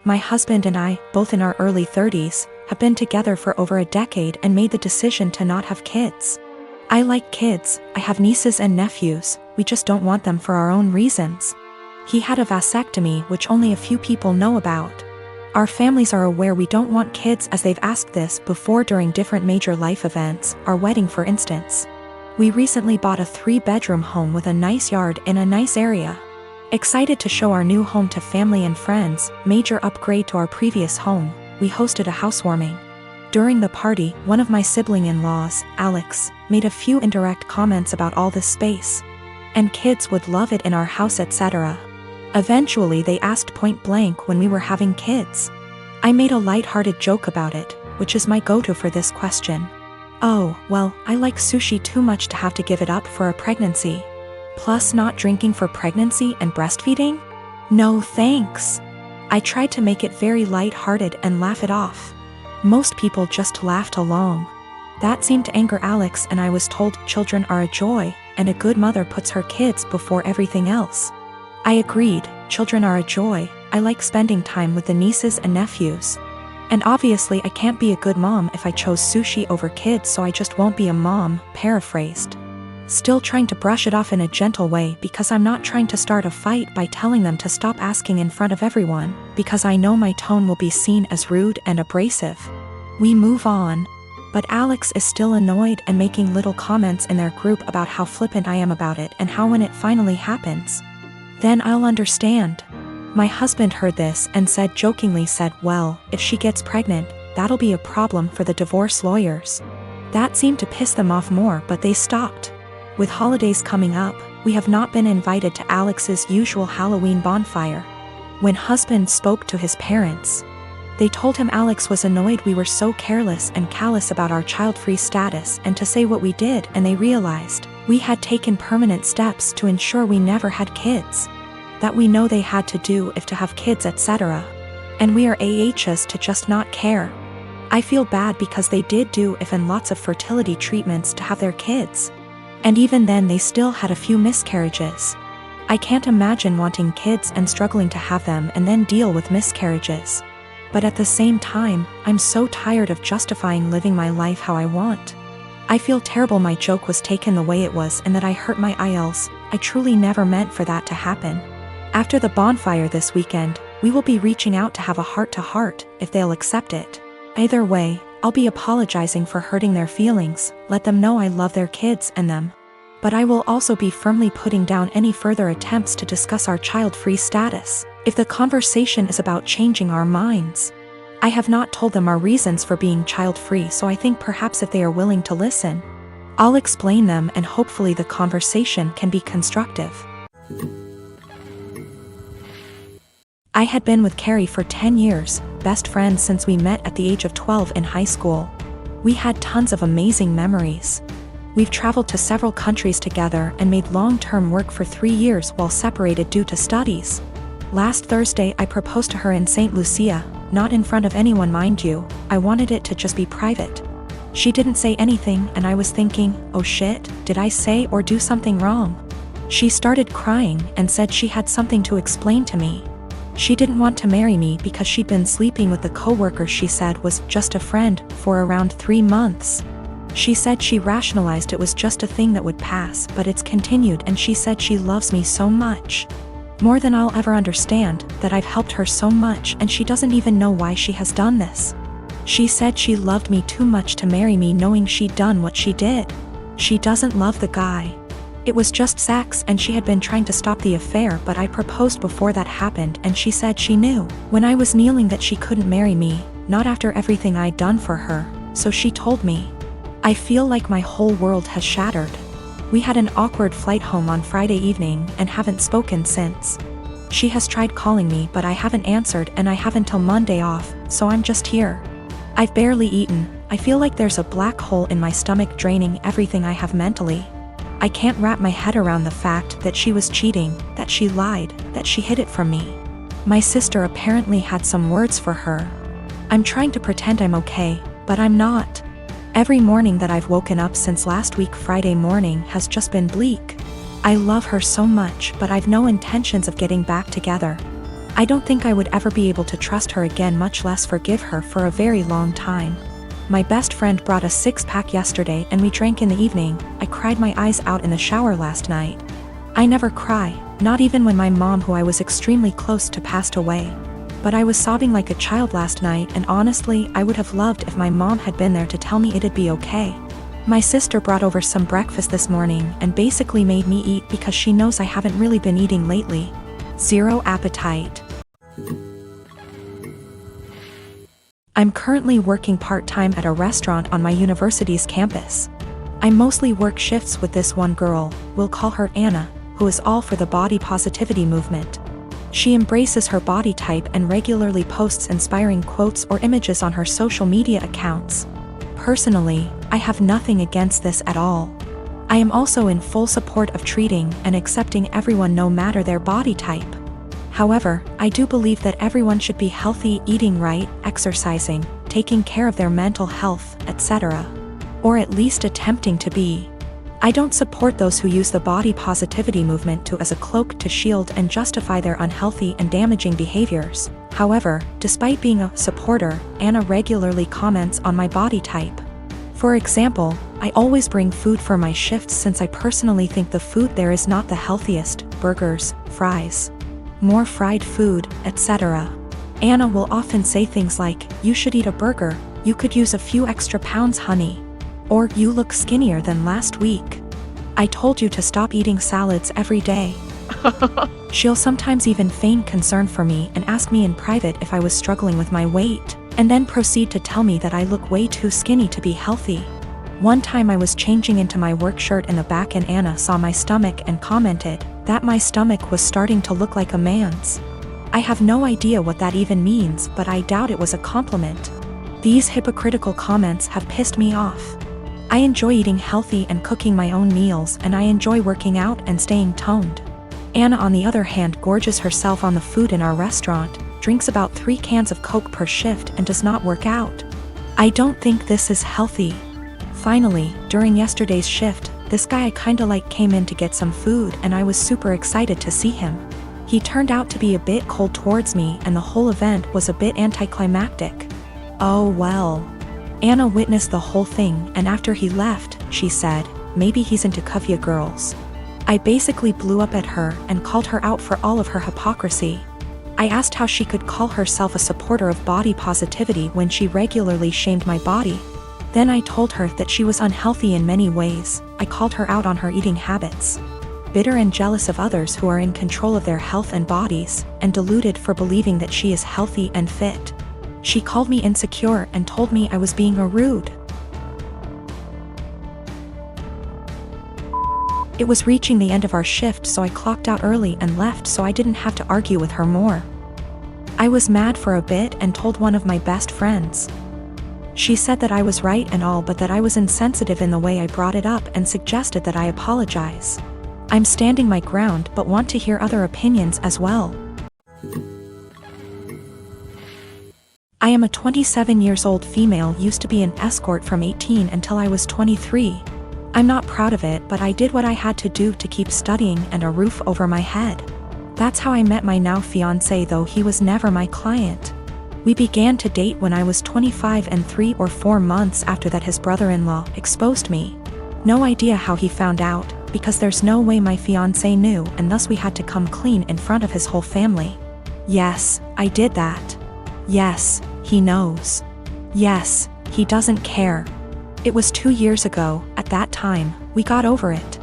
My husband and I, both in our early 30s, have been together for over a decade and made the decision to not have kids. I like kids, I have nieces and nephews, we just don't want them for our own reasons. He had a vasectomy, which only a few people know about. Our families are aware we don't want kids, as they've asked this before during different major life events, our wedding for instance. We recently bought a 3-bedroom home with a nice yard in a nice area. Excited to show our new home to family and friends, major upgrade to our previous home, we hosted a housewarming. During the party, one of my sibling-in-laws, Alex, made a few indirect comments about all this space. And kids would love it in our house, etc. Eventually they asked point blank when we were having kids. I made a light-hearted joke about it, which is my go-to for this question. Oh, well, I like sushi too much to have to give it up for a pregnancy. Plus not drinking for pregnancy and breastfeeding? No thanks. I tried to make it very light-hearted and laugh it off. Most people just laughed along. That seemed to anger Alex, and I was told children are a joy, and a good mother puts her kids before everything else. I agreed, children are a joy, I like spending time with the nieces and nephews. And obviously I can't be a good mom if I chose sushi over kids, so I just won't be a mom, paraphrased. Still trying to brush it off in a gentle way, because I'm not trying to start a fight by telling them to stop asking in front of everyone, because I know my tone will be seen as rude and abrasive. We move on. But Alex is still annoyed and making little comments in their group about how flippant I am about it and how when it finally happens, then I'll understand. My husband heard this and jokingly said, well, if she gets pregnant, that'll be a problem for the divorce lawyers. That seemed to piss them off more, but they stopped. With holidays coming up, we have not been invited to Alex's usual Halloween bonfire. When husband spoke to his parents, they told him Alex was annoyed we were so careless and callous about our child-free status and to say what we did, and they realized we had taken permanent steps to ensure we never had kids. That we know they had to do if to have kids, etc. And we are AHs to just not care. I feel bad because they did do if and lots of fertility treatments to have their kids. And even then they still had a few miscarriages. I can't imagine wanting kids and struggling to have them and then deal with miscarriages. But at the same time, I'm so tired of justifying living my life how I want. I feel terrible my joke was taken the way it was and that I hurt my IELTS. I truly never meant for that to happen. After the bonfire this weekend, we will be reaching out to have a heart-to-heart, if they'll accept it. Either way, I'll be apologizing for hurting their feelings, let them know I love their kids and them. But I will also be firmly putting down any further attempts to discuss our child-free status, if the conversation is about changing our minds. I have not told them our reasons for being child-free, so I think perhaps if they are willing to listen, I'll explain them and hopefully the conversation can be constructive. I had been with Carrie for 10 years, best friends since we met at the age of 12 in high school. We had tons of amazing memories. We've traveled to several countries together and made long-term work for 3 years while separated due to studies. Last Thursday I proposed to her in St. Lucia, not in front of anyone mind you, I wanted it to just be private. She didn't say anything and I was thinking, oh shit, did I say or do something wrong? She started crying and said she had something to explain to me. She didn't want to marry me because she'd been sleeping with the coworker she said was just a friend for around 3 months. She said she rationalized it was just a thing that would pass, but it's continued, and she said she loves me so much. More than I'll ever understand, that I've helped her so much and she doesn't even know why she has done this. She said she loved me too much to marry me knowing she'd done what she did. She doesn't love the guy. It was just sex and she had been trying to stop the affair, but I proposed before that happened and she said she knew when I was kneeling that she couldn't marry me, not after everything I'd done for her, so she told me. I feel like my whole world has shattered. We had an awkward flight home on Friday evening and haven't spoken since. She has tried calling me but I haven't answered and I have until Monday off, so I'm just here. I've barely eaten, I feel like there's a black hole in my stomach draining everything I have mentally. I can't wrap my head around the fact that she was cheating, that she lied, that she hid it from me. My sister apparently had some words for her. I'm trying to pretend I'm okay, but I'm not. Every morning that I've woken up since last week Friday morning has just been bleak. I love her so much, but I've no intentions of getting back together. I don't think I would ever be able to trust her again, much less forgive her for a very long time. My best friend brought a 6-pack yesterday and we drank in the evening. I cried my eyes out in the shower last night. I never cry, not even when my mom, who I was extremely close to, passed away. But I was sobbing like a child last night, and honestly, I would have loved if my mom had been there to tell me it'd be okay. My sister brought over some breakfast this morning and basically made me eat because she knows I haven't really been eating lately. Zero appetite. I'm currently working part-time at a restaurant on my university's campus. I mostly work shifts with this one girl, we'll call her Anna, who is all for the body positivity movement. She embraces her body type and regularly posts inspiring quotes or images on her social media accounts. Personally, I have nothing against this at all. I am also in full support of treating and accepting everyone no matter their body type. However, I do believe that everyone should be healthy, eating right, exercising, taking care of their mental health, etc. Or at least attempting to be. I don't support those who use the body positivity movement as a cloak to shield and justify their unhealthy and damaging behaviors. However, despite being a supporter, Anna regularly comments on my body type. For example, I always bring food for my shifts since I personally think the food there is not the healthiest: burgers, fries, more fried food, etc. Anna will often say things like, "You should eat a burger, you could use a few extra pounds, honey." Or, "You look skinnier than last week. I told you to stop eating salads every day." She'll sometimes even feign concern for me and ask me in private if I was struggling with my weight, and then proceed to tell me that I look way too skinny to be healthy. One time I was changing into my work shirt in the back and Anna saw my stomach and commented that my stomach was starting to look like a man's. I have no idea what that even means, but I doubt it was a compliment. These hypocritical comments have pissed me off. I enjoy eating healthy and cooking my own meals, and I enjoy working out and staying toned. Anna, on the other hand, gorges herself on the food in our restaurant, drinks about 3 cans of Coke per shift, and does not work out. I don't think this is healthy. Finally, during yesterday's shift, this guy I kinda like came in to get some food, and I was super excited to see him. He turned out to be a bit cold towards me, and the whole event was a bit anticlimactic. Oh well. Anna witnessed the whole thing, and after he left, she said, "Maybe he's into Kuvya girls." I basically blew up at her and called her out for all of her hypocrisy. I asked how she could call herself a supporter of body positivity when she regularly shamed my body. Then I told her that she was unhealthy in many ways. I called her out on her eating habits. Bitter and jealous of others who are in control of their health and bodies, and deluded for believing that she is healthy and fit. She called me insecure and told me I was being rude. It was reaching the end of our shift, so I clocked out early and left so I didn't have to argue with her more. I was mad for a bit and told one of my best friends. She said that I was right and all, but that I was insensitive in the way I brought it up and suggested that I apologize. I'm standing my ground but want to hear other opinions as well. I am a 27 years old female, used to be an escort from 18 until I was 23. I'm not proud of it, but I did what I had to do to keep studying and a roof over my head. That's how I met my now fiancé, though he was never my client. We began to date when I was 25, and 3 or 4 months after that his brother-in-law exposed me. No idea how he found out, because there's no way my fiancé knew, and thus we had to come clean in front of his whole family. Yes, I did that. Yes, he knows. Yes, he doesn't care. It was 2 years ago. At that time, we got over it.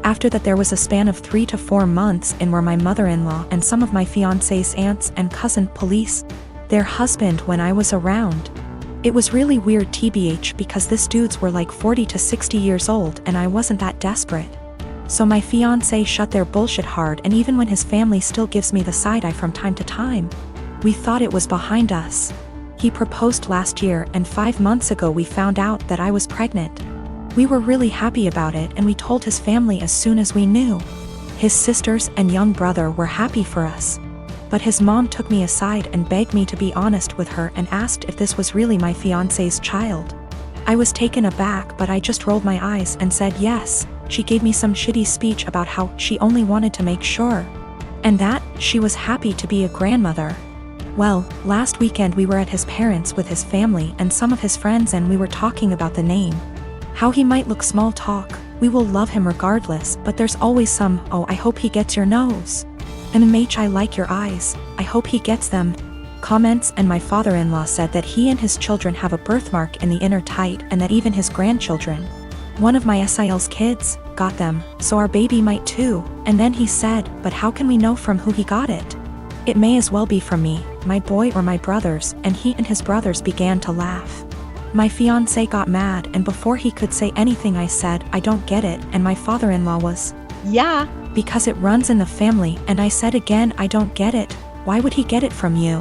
After that there was a span of 3 to 4 months in where my mother-in-law and some of my fiancé's aunts and cousin police their husband when I was around. It was really weird tbh, because this dudes were like 40 to 60 years old and I wasn't that desperate. So my fiancé shut their bullshit hard, and even when his family still gives me the side eye from time to time. We thought it was behind us. He proposed last year, and 5 months ago we found out that I was pregnant. We were really happy about it, and we told his family as soon as we knew. His sisters and young brother were happy for us. But his mom took me aside and begged me to be honest with her and asked if this was really my fiancé's child. I was taken aback, but I just rolled my eyes and said yes. She gave me some shitty speech about how she only wanted to make sure. And that she was happy to be a grandmother. Well, last weekend we were at his parents' with his family and some of his friends, and we were talking about the name. How he might look small talk, we will love him regardless, but there's always some, oh, I hope he gets your nose. I like your eyes, I hope he gets them. Comments. And my father-in-law said that he and his children have a birthmark in the inner tight, and that even his grandchildren, one of my SIL's kids, got them, so our baby might too. And then he said, but how can we know from who he got it? It may as well be from me, my boy, or my brothers. And he and his brothers began to laugh. My fiance got mad, and before he could say anything I said, I don't get it, and my father-in-law was, yeah, because it runs in the family. And I said again, I don't get it, why would he get it from you?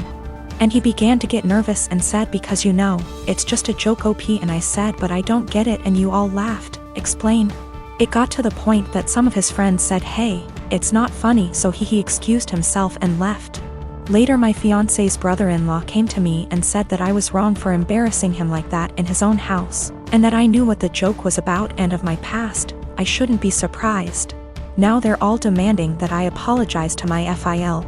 And he began to get nervous and said, because you know, it's just a joke OP. And I said, but I don't get it, and you all laughed. Explain. It got to the point that some of his friends said, hey, it's not funny, so he excused himself and left. Later my fiance's brother-in-law came to me and said that I was wrong for embarrassing him like that in his own house, and that I knew what the joke was about and of my past. I shouldn't be surprised. Now they're all demanding that I apologize to my FIL.